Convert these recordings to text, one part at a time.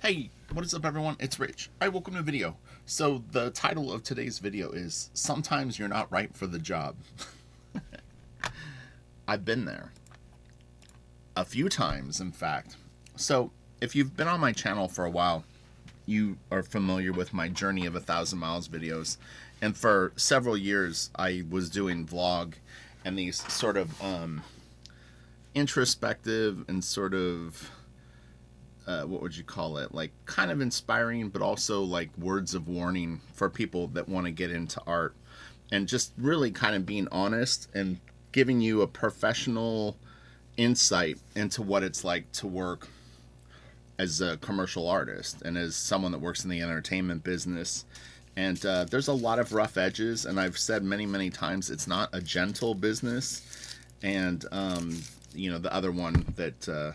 Hey, what is up everyone? It's Rich. Alright, welcome to the video. So the title of today's video is Sometimes You're Not Right for the Job. I've been there. A few times, in fact. So if you've been on my channel for a while, you are familiar with my Journey of 1,000 Miles videos. And for several years, I was doing vlog and these sort of introspective and sort of what would you call it, like kind of inspiring but also like words of warning for people that want to get into art, and just really kind of being honest and giving you a professional insight into what it's like to work as a commercial artist and as someone that works in the entertainment business. And there's a lot of rough edges, and I've said many times it's not a gentle business. And you know, the other one that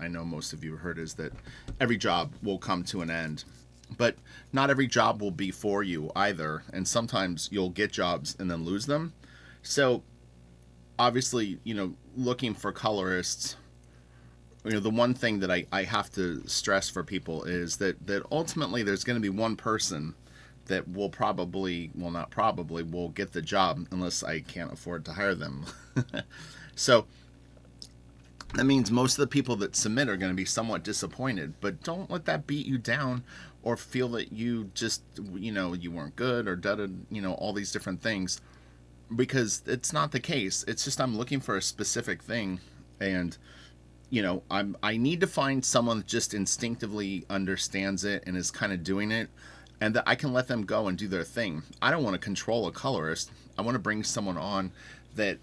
I know most of you heard is that every job will come to an end, but not every job will be for you either. And sometimes you'll get jobs and then lose them. So obviously, you know, looking for colorists, you know, the one thing that I have to stress for people is that ultimately there's going to be one person that will probably, well, not probably, will get the job unless I can't afford to hire them. So that means most of the people that submit are going to be somewhat disappointed, but don't let that beat you down or feel that you just, you know, you weren't good or you know, all these different things, because it's not the case. It's just I'm looking for a specific thing, and you know, I need to find someone that just instinctively understands it and is kind of doing it, and that I can let them go and do their thing. I don't want to control a colorist. I want to bring someone on that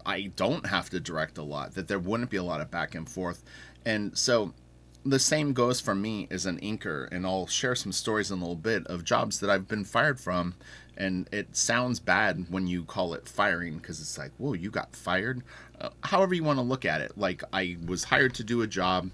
I don't have to direct a lot, that there wouldn't be a lot of back and forth. And so the same goes for me as an inker, and I'll share some stories in a little bit of jobs that I've been fired from. And it sounds bad when you call it firing, because it's like, whoa, you got fired? However you want to look at it. Like, I was hired to do a job,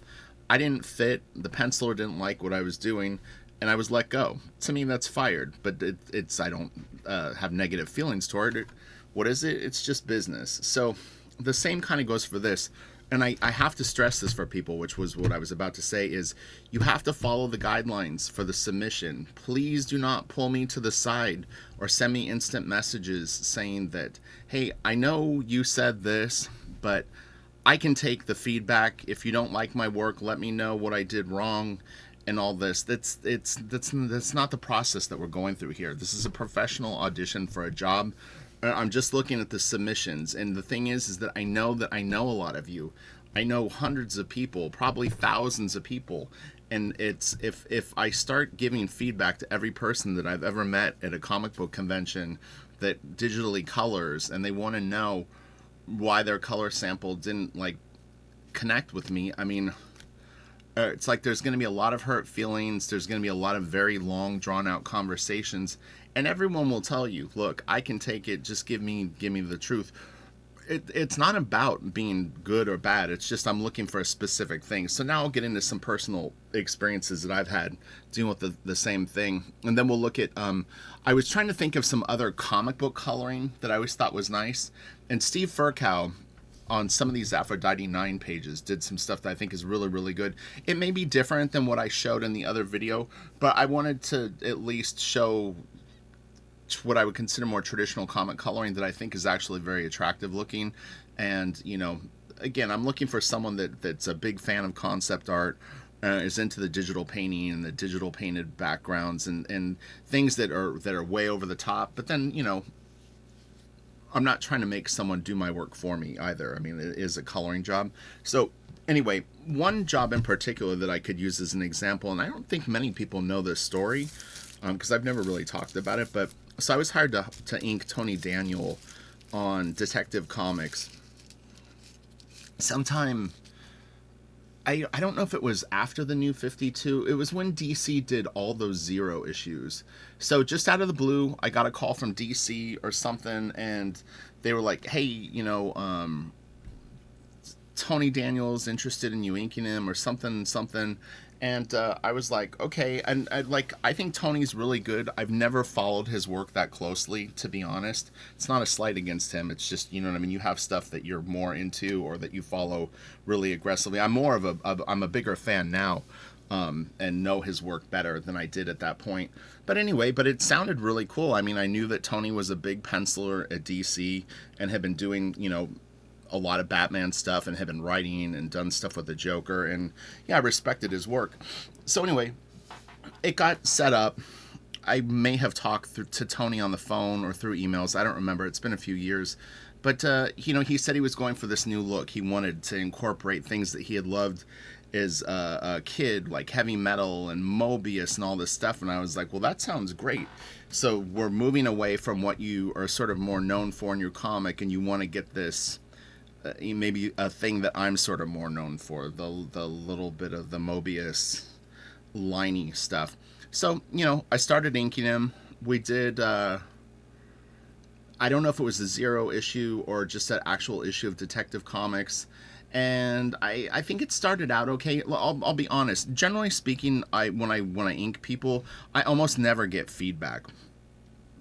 I didn't fit, the penciler didn't like what I was doing, and I was let go. To me, that's fired, but it's I don't have negative feelings toward it. What is it? It's just business. So the same kind of goes for this. And I have to stress this for people, which was what I was about to say, is you have to follow the guidelines for the submission. Please do not pull me to the side or send me instant messages saying that, hey, I know you said this, but I can take the feedback. If you don't like my work, let me know what I did wrong and all this. That's not the process that we're going through here. This is a professional audition for a job. I'm just looking at the submissions, and the thing is that I know a lot of you. I know hundreds of people, probably thousands of people, and it's if I start giving feedback to every person that I've ever met at a comic book convention that digitally colors, and they want to know why their color sample didn't like connect with me, I mean, it's like there's going to be a lot of hurt feelings. There's going to be a lot of very long, drawn-out conversations, and everyone will tell you, "Look, I can take it. Just give me the truth." It's not about being good or bad. It's just I'm looking for a specific thing. So now I'll get into some personal experiences that I've had dealing with the same thing, and then we'll look at. I was trying to think of some other comic book coloring that I always thought was nice, and Steve Furcow on some of these Aphrodite 9 pages did some stuff that I think is really good. It may be different than what I showed in the other video, but I wanted to at least show what I would consider more traditional comic coloring that I think is actually very attractive looking. And, you know, again, I'm looking for someone that's a big fan of concept art, is into the digital painting and the digital painted backgrounds and things that are way over the top. But then, you know, I'm not trying to make someone do my work for me either. I mean, it is a coloring job. So anyway, one job in particular that I could use as an example, and I don't think many people know this story because I've never really talked about it, but so I was hired to ink Tony Daniel on Detective Comics sometime. I don't know if it was after the New 52. It was when DC did all those Zero issues. So just out of the blue, I got a call from DC or something, and they were like, hey, you know, Tony Daniel's interested in you inking him or something. And I was like, okay. And I think Tony's really good. I've never followed his work that closely, to be honest. It's not a slight against him. It's just, you know what I mean? You have stuff that you're more into or that you follow really aggressively. I'm a bigger fan now and know his work better than I did at that point. But anyway, but it sounded really cool. I mean, I knew that Tony was a big penciler at DC and had been doing, a lot of Batman stuff and had been writing and done stuff with the Joker. And yeah, I respected his work. So anyway, it got set up. I may have talked to Tony on the phone or through emails. I don't remember. It's been a few years. But, he said he was going for this new look. He wanted to incorporate things that he had loved as a kid, like heavy metal and Mobius and all this stuff. And I was like, well, that sounds great. So we're moving away from what you are sort of more known for in your comic, and you want to get this maybe a thing that I'm sort of more known for, the little bit of the Mobius liney stuff. So, I started inking him. We did, I don't know if it was a 0 issue or just an actual issue of Detective Comics. And I think it started out okay. I'll be honest. Generally speaking, when I ink people, I almost never get feedback.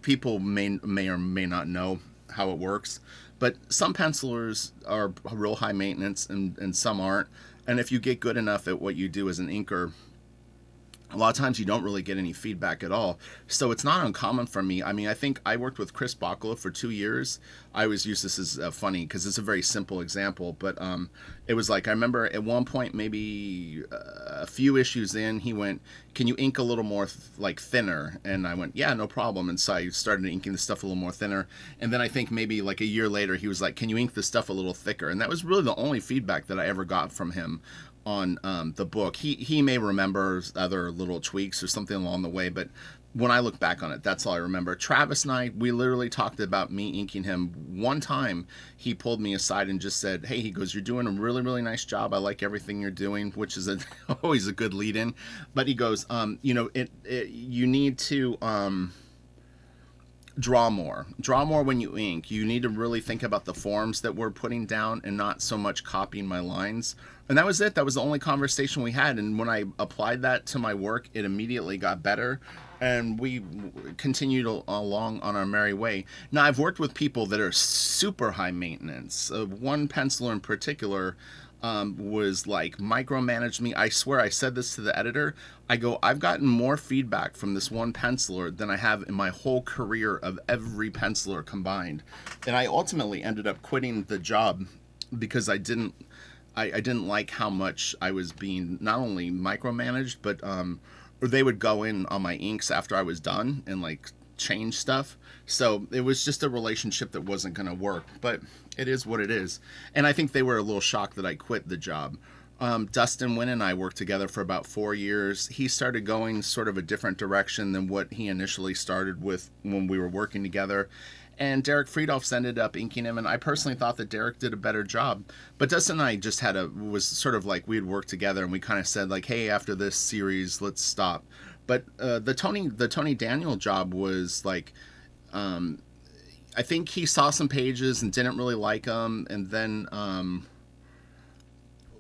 People may or may not know how it works, but some pencilers are real high maintenance and some aren't. And if you get good enough at what you do as an inker, a lot of times you don't really get any feedback at all. So it's not uncommon for me. I mean, I think I worked with Chris Bacala for 2 years. I always use this as funny because it's a very simple example. But it was like, I remember at one point, maybe a few issues in, he went, can you ink a little more thinner? And I went, yeah, no problem. And so I started inking the stuff a little more thinner. And then I think maybe like a year later, he was like, can you ink the stuff a little thicker? And that was really the only feedback that I ever got from him on the book. He may remember other little tweaks or something along the way, but when I look back on it, that's all I remember. Travis and I, we literally talked about me inking him. One time he pulled me aside and just said, hey, he goes, you're doing a really, really nice job. I like everything you're doing, which is always a good lead in. But he goes, you need to draw more when you ink. You need to really think about the forms that we're putting down and not so much copying my lines. And that was it. That was the only conversation we had. And when I applied that to my work, it immediately got better. And we continued along on our merry way. Now, I've worked with people that are super high maintenance. One penciler in particular was like micromanaged me. I swear I said this to the editor. I go, I've gotten more feedback from this one penciler than I have in my whole career of every penciler combined. And I ultimately ended up quitting the job because I didn't like how much I was being not only micromanaged, but or they would go in on my inks after I was done and like change stuff. So it was just a relationship that wasn't going to work, but it is what it is. And I think they were a little shocked that I quit the job. Dustin Wynn and I worked together for about 4 years. He started going sort of a different direction than what he initially started with when we were working together. And Derek Friedolfs ended up inking him, and I personally thought that Derek did a better job. But Dustin and I just was sort of like we had worked together, and we kind of said like, hey, after this series, let's stop. But the Tony Daniel job was like, I think he saw some pages and didn't really like them, and then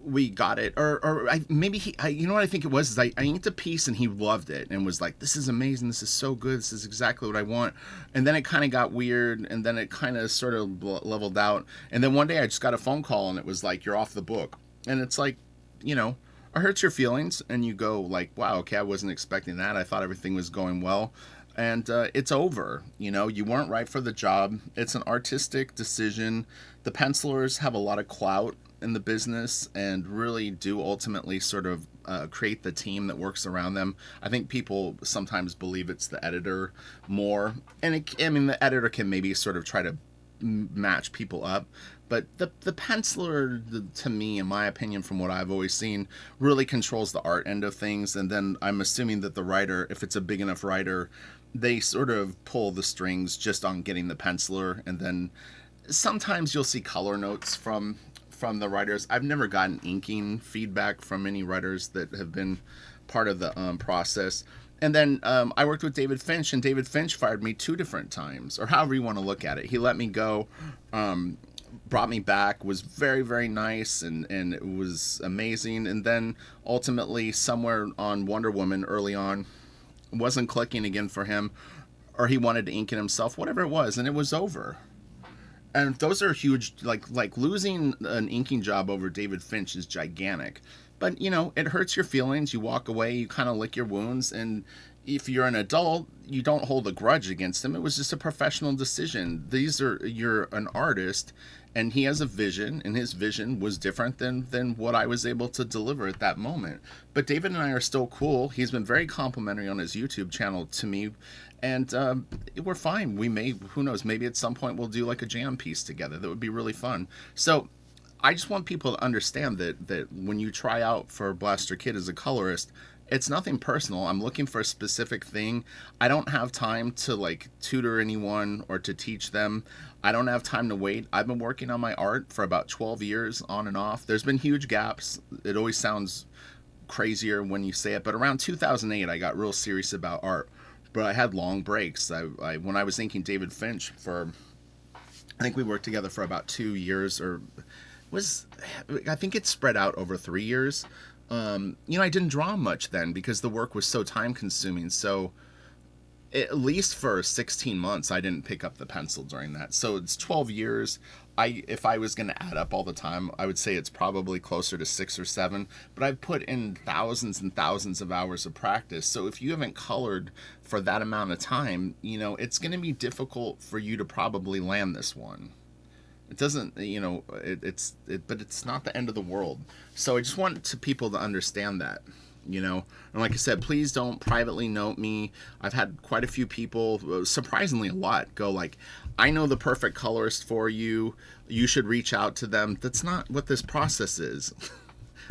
we got it, or maybe you know what I think it was is I inked a piece and he loved it and was like, this is amazing, this is so good, this is exactly what I want. And then it kind of got weird, and then it kind of sort of leveled out, and then one day I just got a phone call and it was like, you're off the book. And it's like, it hurts your feelings, and you go like, wow, okay, I wasn't expecting that. I thought everything was going well, and it's over. You weren't right for the job. It's an artistic decision. The pencilers have a lot of clout in the business and really do ultimately sort of create the team that works around them. I think people sometimes believe it's the editor more, and the editor can maybe sort of try to match people up, but the penciler, to me, in my opinion, from what I've always seen, really controls the art end of things. And then I'm assuming that the writer, if it's a big enough writer, they sort of pull the strings just on getting the penciler. And then sometimes you'll see color notes from the writers. I've never gotten inking feedback from any writers that have been part of the process. And then I worked with David Finch, and David Finch fired me 2 different times, or however you want to look at it. He let me go, brought me back, was very, very nice, and it was amazing. And then ultimately, somewhere on Wonder Woman early on, wasn't clicking again for him, or he wanted to ink it himself, whatever it was, and it was over. And those are huge, like losing an inking job over David Finch is gigantic, But, you know, it hurts your feelings. You walk away, you kind of lick your wounds. And if you're an adult, you don't hold a grudge against him. It was just a professional decision. You're an artist, and he has a vision, and his vision was different than what I was able to deliver at that moment. But David and I are still cool. He's been very complimentary on his YouTube channel to me, and we're fine. We may, who knows, maybe at some point we'll do like a jam piece together. That would be really fun. So I just want people to understand that when you try out for Blaster Kid as a colorist, it's nothing personal. I'm looking for a specific thing. I don't have time to like tutor anyone or to teach them. I don't have time to wait. I've been working on my art for about 12 years on and off. There's been huge gaps. It always sounds crazier when you say it, but around 2008 I got real serious about art. But I had long breaks. When I was inking David Finch for, I think we worked together for about 2 years, or I think it spread out over 3 years. I didn't draw much then because the work was so time consuming. So at least for 16 months, I didn't pick up the pencil during that. So it's 12 years. If I was going to add up all the time, I would say it's probably closer to 6 or 7, but I've put in thousands and thousands of hours of practice. So if you haven't colored for that amount of time, it's going to be difficult for you to probably land this one. It doesn't, but it's not the end of the world. So I just want people to understand that, and like I said, please don't privately note me. I've had quite a few people, surprisingly a lot, go like, I know the perfect colorist for you. You should reach out to them. That's not what this process is.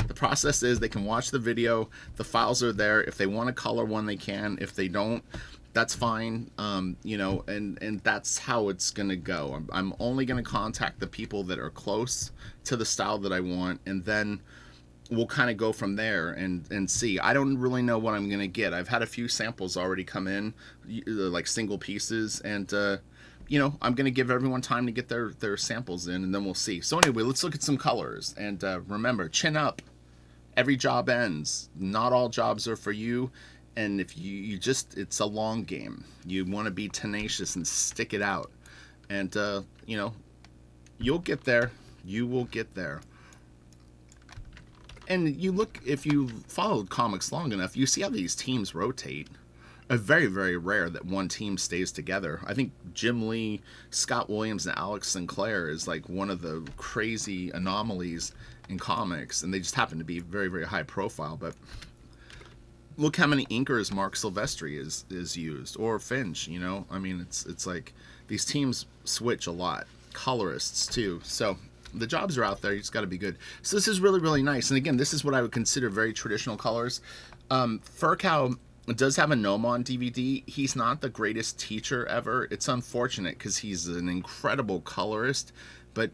The process is they can watch the video. The files are there. If they want to color one, they can. If they don't, that's fine, and that's how it's going to go. I'm only going to contact the people that are close to the style that I want, and then we'll kind of go from there and see. I don't really know what I'm going to get. I've had a few samples already come in, like single pieces, and, I'm going to give everyone time to get their samples in, and then we'll see. So anyway, let's look at some colors, and remember, chin up. Every job ends. Not all jobs are for you. And if it's a long game. You want to be tenacious and stick it out. And, you'll get there. You will get there. And if you followed comics long enough, you see how these teams rotate. It's very, very rare that one team stays together. I think Jim Lee, Scott Williams, and Alex Sinclair is like one of the crazy anomalies in comics. And they just happen to be very, very high profile. But look how many inkers Mark Silvestri is used, or Finch. It's like these teams switch a lot. Colorists too. So the jobs are out there. You just got to be good. So this is really, really nice. And again, this is what I would consider very traditional colors. Furcow does have a Nomon DVD. He's not the greatest teacher ever. It's unfortunate because he's an incredible colorist. But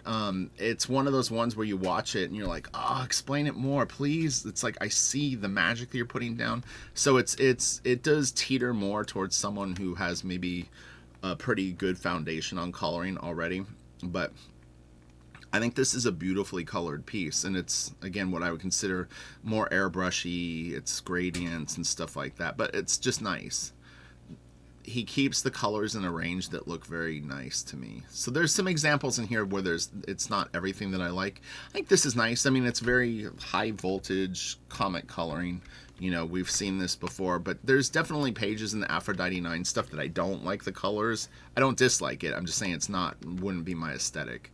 it's one of those ones where you watch it and you're like, oh, explain it more, please. It's like, I see the magic that you're putting down. So it does teeter more towards someone who has maybe a pretty good foundation on coloring already. But I think this is a beautifully colored piece. And it's, again, what I would consider more airbrushy. It's gradients and stuff like that. But it's just nice. He keeps the colors in a range that look very nice to me. So there's some examples in here where it's not everything that I like. I think this is nice. I mean, it's very high voltage comic coloring. We've seen this before, but there's definitely pages in the Aphrodite 9 stuff that I don't like the colors. I don't dislike it. I'm just saying wouldn't be my aesthetic.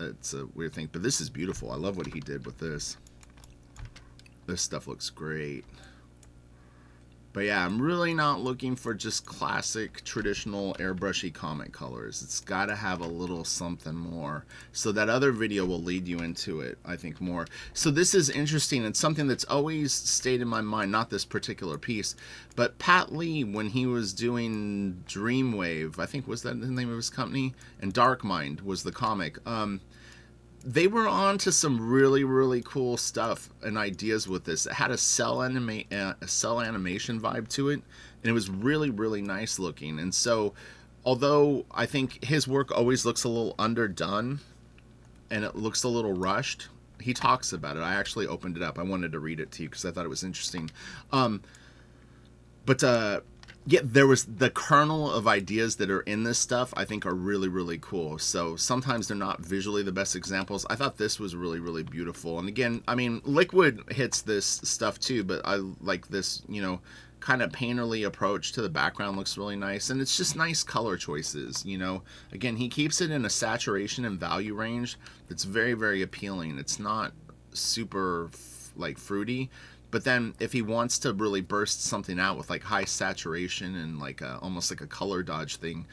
It's a weird thing, but this is beautiful. I love what he did with this. This stuff looks great. But yeah, I'm really not looking for just classic, traditional, airbrushy comic colors. It's got to have a little something more. So that other video will lead you into it, I think, more. So this is interesting. It's something that's always stayed in my mind, not this particular piece. But Pat Lee, when he was doing Dreamwave, I think was that the name of his company? And Dark Mind was the comic. They were on to some really, really cool stuff and ideas with this. It had a cell animation vibe to it, and it was really, really nice looking. And so, although I think his work always looks a little underdone, and it looks a little rushed, he talks about it. I actually opened it up. I wanted to read it to you because I thought it was interesting. But Yeah, there was the kernel of ideas that are in this stuff, I think are really, really cool. So sometimes they're not visually the best examples. I thought this was really, really beautiful. And again, I mean, Liquid hits this stuff too, but I like this, you know, kind of painterly approach to the background looks really nice. And it's just nice color choices, you know. Again, he keeps it in a saturation and value range that's very, very appealing. It's not super like fruity, but then if he wants to really burst something out with like high saturation and like almost like a color dodge thing,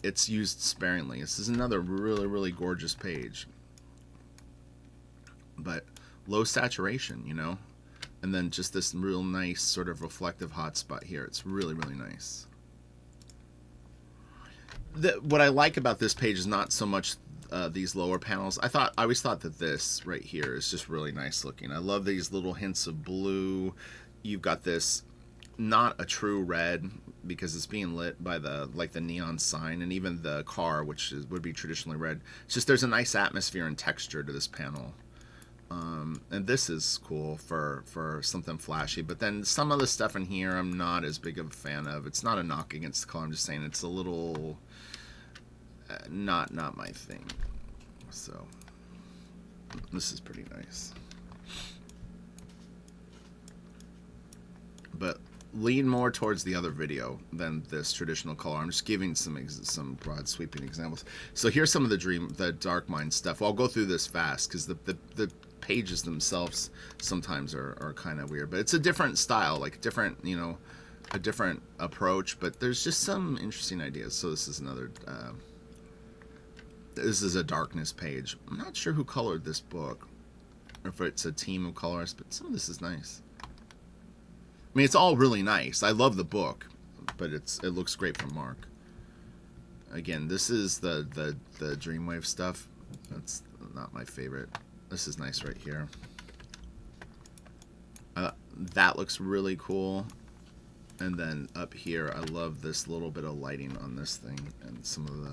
it's used sparingly. This is another really, really gorgeous page, but low saturation, you know, and then just this real nice sort of reflective hot spot here. It's really, really nice. What I like about this page is not so much these lower panels. I always thought that this right here is just really nice looking. I love these little hints of blue. You've got this, not a true red because it's being lit by the like the neon sign, and even the car, which would be traditionally red. It's just there's a nice atmosphere and texture to this panel. And this is cool for something flashy, but then some of the stuff in here I'm not as big of a fan of. It's not a knock against the color. I'm just saying it's a little not my thing. So this is pretty nice, but lean more towards the other video than this traditional color. I'm just giving some broad sweeping examples. So here's some of the Dark Mind stuff. Well, I'll go through this fast because the pages themselves sometimes are kind of weird, but it's a different style, like different, you know, a different approach, but there's just some interesting ideas. So this is another this is a darkness page. I'm not sure who colored this book, or if it's a team of colorists, but some of this is nice. I mean, it's all really nice. I love the book, but it looks great from Mark. Again, this is the Dreamwave stuff. That's not my favorite. This is nice right here. That looks really cool. And then up here, I love this little bit of lighting on this thing, and some of the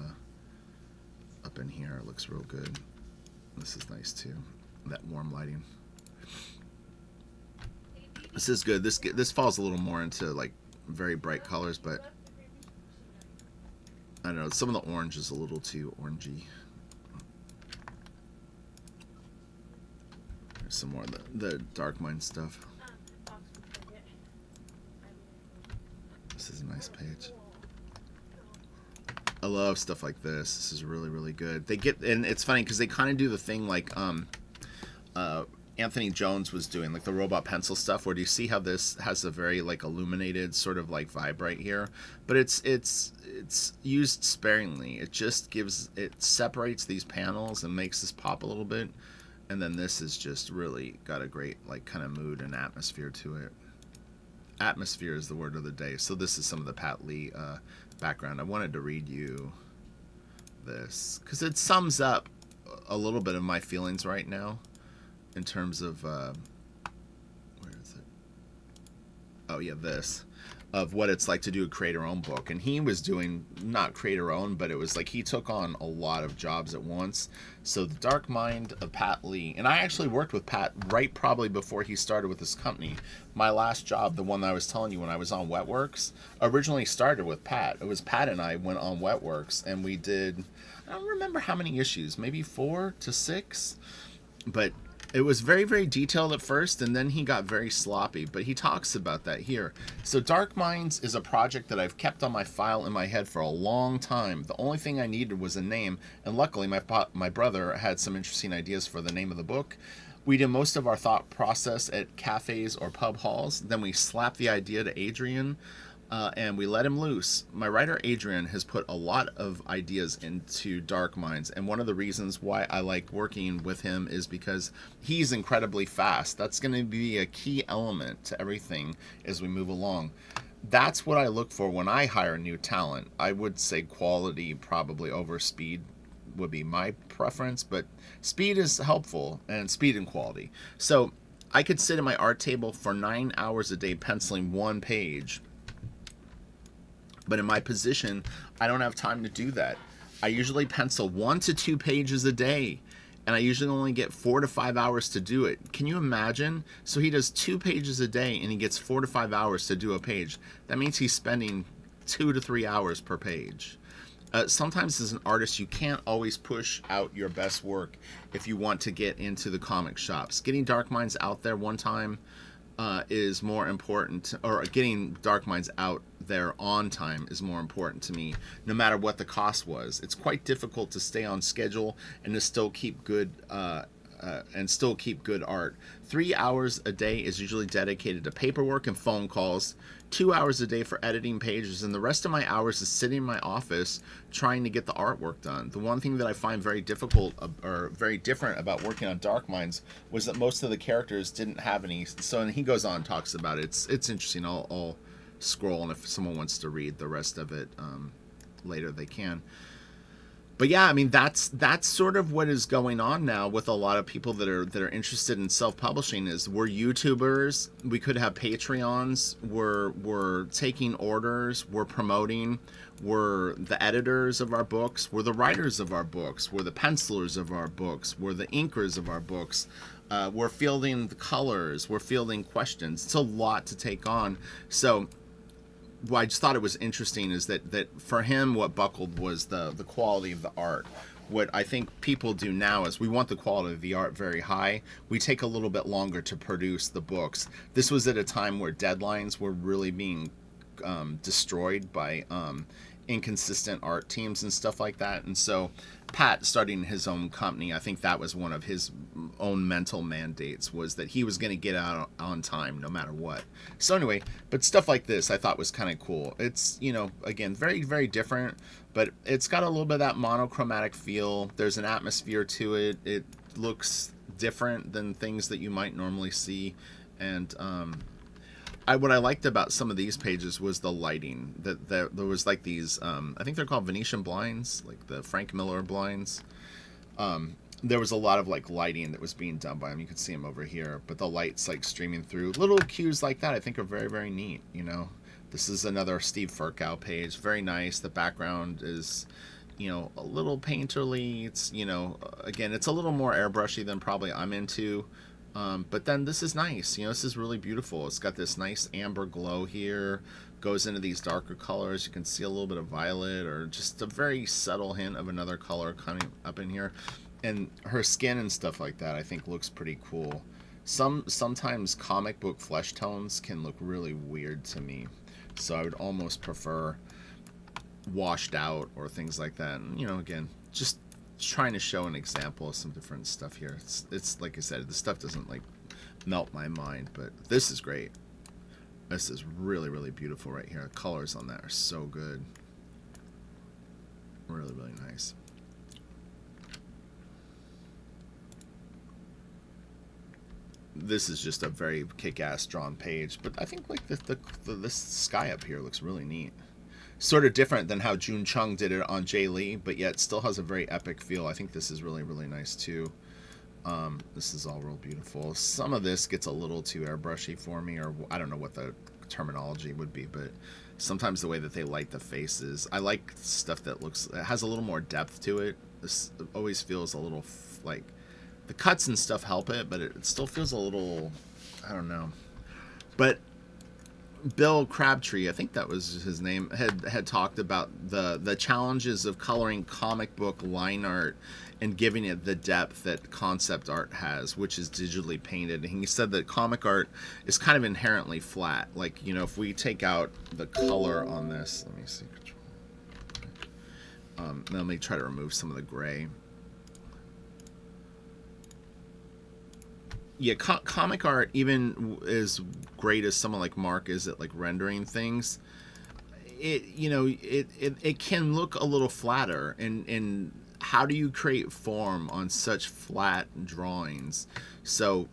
up in here, it looks real good. This is nice too, that warm lighting. This is good. This falls a little more into like very bright colors, but I don't know, some of the orange is a little too orangey. There's some more of the Dark Mind stuff. This is a nice page. I love stuff like this. This is really, really good. They get, and it's funny because they kind of do the thing like Anthony Jones was doing, like the robot pencil stuff, where do you see how this has a very like illuminated sort of like vibe right here, but it's used sparingly. It just it separates these panels and makes this pop a little bit, and then this is just really got a great like kind of mood and atmosphere to it. Atmosphere is the word of the day. So this is some of the Pat Lee background. I wanted to read you this because it sums up a little bit of my feelings right now in terms of where is it? Oh yeah, this, of what it's like to do a creator-owned book. And he was doing not creator-owned, but it was like he took on a lot of jobs at once. So the Dark Mind of Pat Lee, and I actually worked with Pat right probably before he started with this company. My last job, the one that I was telling you when I was on Wetworks, originally started with Pat. It was Pat and I went on Wetworks, and we did, I don't remember how many issues, maybe 4 to 6, but it was very, very detailed at first, and then he got very sloppy, but he talks about that here. So Dark Minds is a project that I've kept on my file in my head for a long time. The only thing I needed was a name, and luckily my brother had some interesting ideas for the name of the book. We did most of our thought process at cafes or pub halls. Then we slapped the idea to Adrian, and we let him loose. My writer Adrian has put a lot of ideas into Dark Minds, and one of the reasons why I like working with him is because he's incredibly fast. That's going to be a key element to everything as we move along. That's what I look for when I hire new talent. I would say quality probably over speed would be my preference, but speed is helpful, and speed and quality. So I could sit at my art table for 9 hours a day penciling one page, but in my position, I don't have time to do that. I usually pencil 1 to 2 pages a day, and I usually only get 4 to 5 hours to do it. Can you imagine? So he does 2 pages a day, and he gets 4 to 5 hours to do a page. That means he's spending 2 to 3 hours per page. Sometimes as an artist, you can't always push out your best work if you want to get into the comic shops. Getting Dark Minds out there one time is more important, or getting Dark Minds out there on time is more important to me, no matter what the cost was. It's quite difficult to stay on schedule and to still keep good art. 3 hours a day is usually dedicated to paperwork and phone calls. 2 hours a day for editing pages, and the rest of my hours is sitting in my office trying to get the artwork done. The one thing that I find very difficult or very different about working on Dark Minds was that most of the characters didn't have any. So, and he goes on and talks about it. It's interesting. I'll scroll, and if someone wants to read the rest of it later, they can. But yeah, I mean, that's sort of what is going on now with a lot of people that are interested in self-publishing. Is we're YouTubers, we could have Patreons, we're taking orders, we're promoting, we're the editors of our books, we're the writers of our books, we're the pencilers of our books, we're the inkers of our books. We're fielding the colors, we're fielding questions. It's a lot to take on. So what I just thought it was interesting is that for him, what buckled was the quality of the art. What I think people do now is we want the quality of the art very high. We take a little bit longer to produce the books. This was at a time where deadlines were really being destroyed by inconsistent art teams and stuff like that. And so Pat starting his own company, I think that was one of his own mental mandates, was that he was going to get out on time no matter what. So anyway, but stuff like this I thought was kind of cool. It's, you know, again, very, very different, but it's got a little bit of that monochromatic feel. There's an atmosphere to it. It looks different than things that you might normally see. And what I liked about some of these pages was the lighting. That there was like these, I think they're called Venetian blinds, like the Frank Miller blinds. There was a lot of like lighting that was being done by him. You could see him over here, but the lights like streaming through. Little cues like that I think are very, very neat, you know. This is another Steve Furkow page. Very nice. The background is, you know, a little painterly. It's, you know, again, it's a little more airbrushy than probably I'm into. But then this is nice. You know, this is really beautiful. It's got this nice amber glow here. Goes into these darker colors. You can see a little bit of violet, or just a very subtle hint of another color coming up in here. And her skin and stuff like that I think looks pretty cool. Sometimes comic book flesh tones can look really weird to me. So I would almost prefer washed out or things like that. And, you know, again, just trying to show an example of some different stuff here. It's like I said, the stuff doesn't like melt my mind, but this is great. This is really, really beautiful right here. The colors on that are so good. Really, really nice. This is just a very kick-ass drawn page, but I think like this sky up here looks really neat. Sort of different than how June Chung did it on Jay Lee, but yet still has a very epic feel. I think this is really, really nice too. This is all real beautiful. Some of this gets a little too airbrushy for me, or I don't know what the terminology would be, but sometimes the way that they light the faces. I like stuff that has a little more depth to it. This always feels a little like the cuts and stuff help it, but it still feels a little, I don't know. But Bill Crabtree, I think that was his name, had talked about the challenges of coloring comic book line art and giving it the depth that concept art has, which is digitally painted. And he said that comic art is kind of inherently flat. Like, you know, if we take out the color on this, let me see. Let me try to remove some of the gray. Yeah, comic art, even as great as someone like Mark is at like rendering things, it can look a little flatter. And how do you create form on such flat drawings? So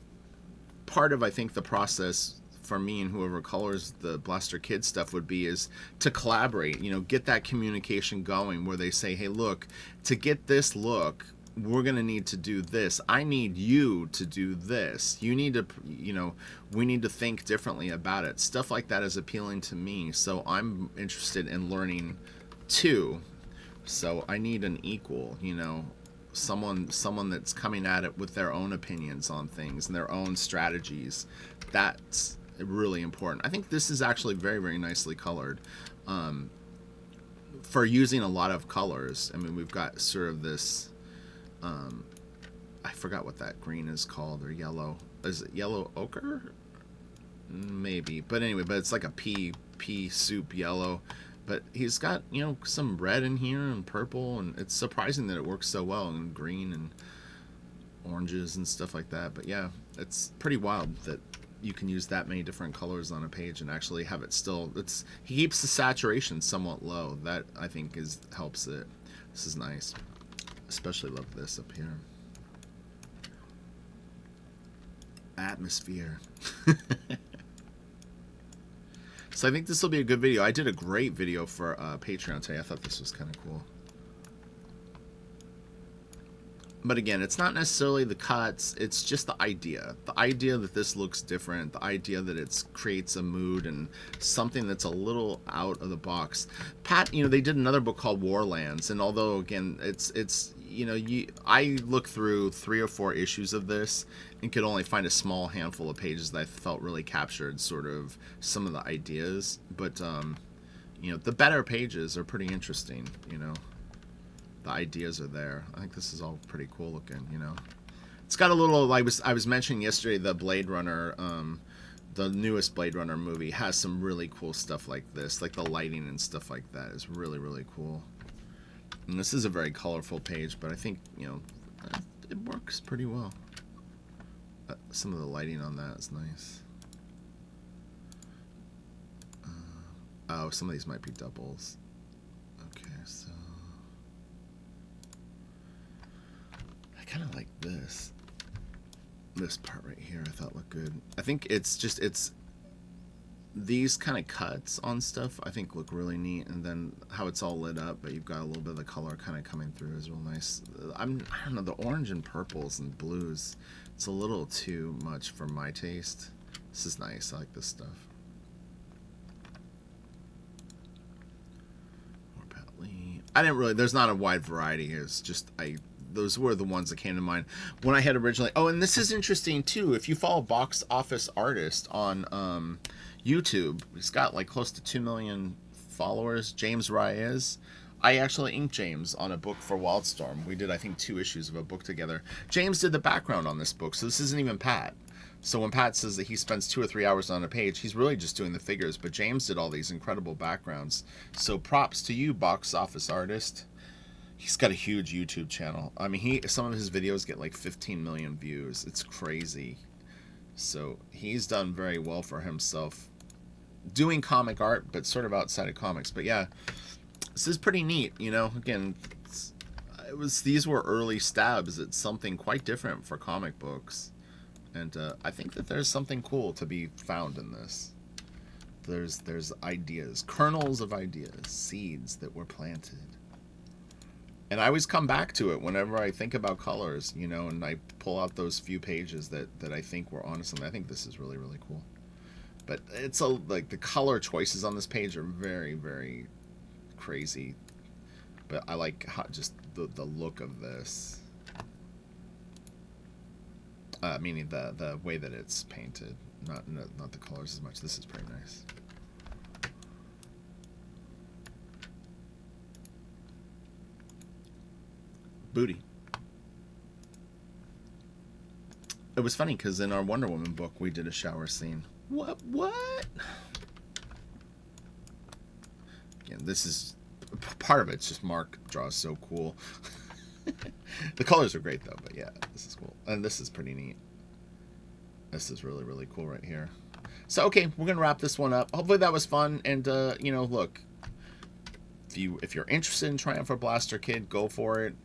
part of, I think, the process for me and whoever colors the Blaster Kid stuff would be is to collaborate, you know, get that communication going where they say, hey, look, to get this look, we're going to need to do this. I need you to do this. You need to, you know, we need to think differently about it. Stuff like that is appealing to me. So I'm interested in learning too. So I need an equal, you know. someone that's coming at it with their own opinions on things and their own strategies. That's really important. I think this is actually very, very nicely colored. For using a lot of colors. I mean, we've got sort of this, I forgot what that green is called, or yellow. Is it yellow ochre? Maybe. But anyway, but it's like a pea soup yellow. But he's got, some red in here and purple, and it's surprising that it works so well, and green and oranges and stuff like that. But yeah, it's pretty wild that you can use that many different colors on a page and actually have it still. He keeps the saturation somewhat low. That, I think, helps it. This is nice. Especially love this up here. Atmosphere. So I think this will be a good video. I did a great video for Patreon today. I thought this was kind of cool. But again, it's not necessarily the cuts. It's just the idea. The idea that this looks different. The idea that it creates a mood and something that's a little out of the box. Pat, they did another book called Warlands. And although, again, I looked through 3 or 4 issues of this and could only find a small handful of pages that I felt really captured sort of some of the ideas. But, the better pages are pretty interesting, The ideas are there. I think this is all pretty cool looking, It's got a little, I was mentioning yesterday, the Blade Runner, the newest Blade Runner movie has some really cool stuff like this. Like the lighting and stuff like that is really, really cool. And this is a very colorful page, but I think, it works pretty well. Some of the lighting on that is nice. Oh, some of these might be doubles. Okay, so I kind of like this part right here. I thought looked good. I think it's these kind of cuts on stuff I think look really neat, and then how it's all lit up, but you've got a little bit of the color kind of coming through is real nice. I don't know, the orange and purples and blues, it's a little too much for my taste. This is nice. I like this stuff. More Patley. I didn't really, there's not a wide variety. It's just those were the ones that came to mind when I had originally. Oh, and this is interesting too. If you follow Box Office Artist on YouTube, he's got like close to 2 million followers. James Reyes. I actually inked James on a book for Wildstorm. We did, I think, 2 issues of a book together. James did the background on this book, so this isn't even Pat. So when Pat says that he spends 2 or 3 hours on a page, he's really just doing the figures. But James did all these incredible backgrounds. So props to you, Box Office Artist. He's got a huge YouTube channel. I mean, some of his videos get like 15 million views. It's crazy. So he's done very well for himself doing comic art, but sort of outside of comics. But yeah, this is pretty neat. Again, these were early stabs at something quite different for comic books. And I think that there's something cool to be found in this. There's ideas, kernels of ideas, seeds that were planted. And I always come back to it whenever I think about colors, and I pull out those few pages that I think were honest. I think this is really, really cool. But it's like the color choices on this page are very, very crazy. But I like just the look of this. Meaning the way that it's painted, not the colors as much. This is pretty nice. Booty. It was funny because in our Wonder Woman book we did a shower scene. What? Again, this is part of it's just Mark draws so cool. The colors are great though, but yeah, this is cool. And this is pretty neat. This is really, really cool right here. So okay, we're gonna wrap this one up. Hopefully that was fun. And look, if you're interested in trying for Blaster Kid, go for it.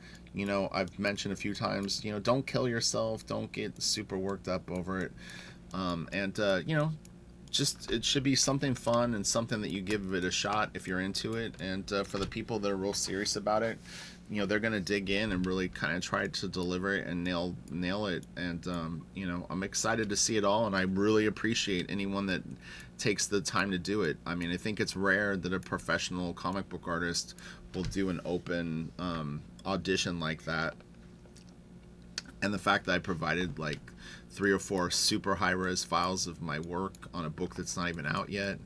I've mentioned a few times, don't kill yourself, don't get super worked up over it. Just it should be something fun and something that you give it a shot if you're into it. And for the people that are real serious about it, they're gonna dig in and really kind of try to deliver it and nail it. And I'm excited to see it all, and I really appreciate anyone that takes the time to do it. I mean, I think it's rare that a professional comic book artist will do an open audition like that. And the fact that I provided like 3 or 4 super high res files of my work on a book that's not even out yet,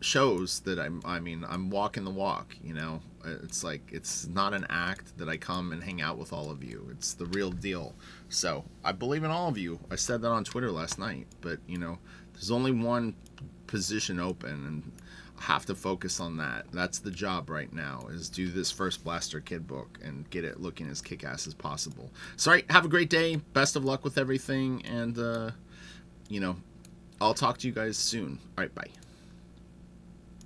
shows that I'm walking the walk. You know, it's like, it's not an act that I come and hang out with all of you. It's the real deal. So I believe in all of you. I said that on Twitter last night, but you know, there's only one position open, and I have to focus on that. That's the job right now, is do this first Blaster Kid book and get it looking as kick-ass as possible. So, all right, have a great day. Best of luck with everything, and you know, I'll talk to you guys soon. All right, bye.